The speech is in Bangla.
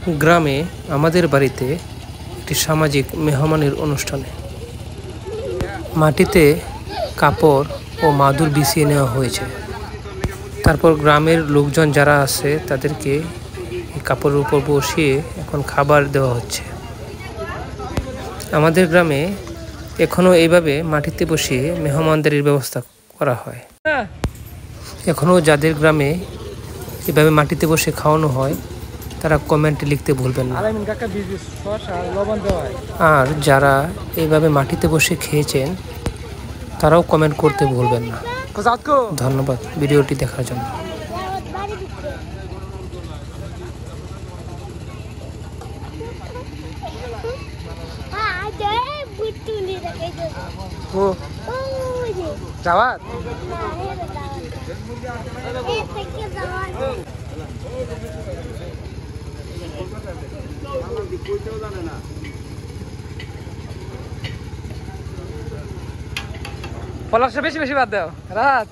গ্রামে আমাদের বাড়িতে একটি সামাজিক মেহমানের অনুষ্ঠানে মাটিতে কাপড় ও মাদুর বিছিয়ে নেওয়া হয়েছে। তারপর গ্রামের লোকজন যারা আছে তাদেরকে এই কাপড়ের উপর বসিয়ে এখন খাবার দেওয়া হচ্ছে। আমাদের গ্রামে এখনো এইভাবে মাটিতে বসিয়ে মেহমানদারির ব্যবস্থা করা হয়। এখনো যাদের গ্রামে এভাবে মাটিতে বসে খাওয়ানো হয় তারা কমেন্টে লিখতে ভুলবেন না। আর যারা এইভাবে মাটিতে বসে খেয়েছেন তারাও কমেন্ট করতে ভুলবেন না। ধন্যবাদ ভিডিওটি দেখার জন্য। পলাশে বেশি বেশি বাদ দাও রাত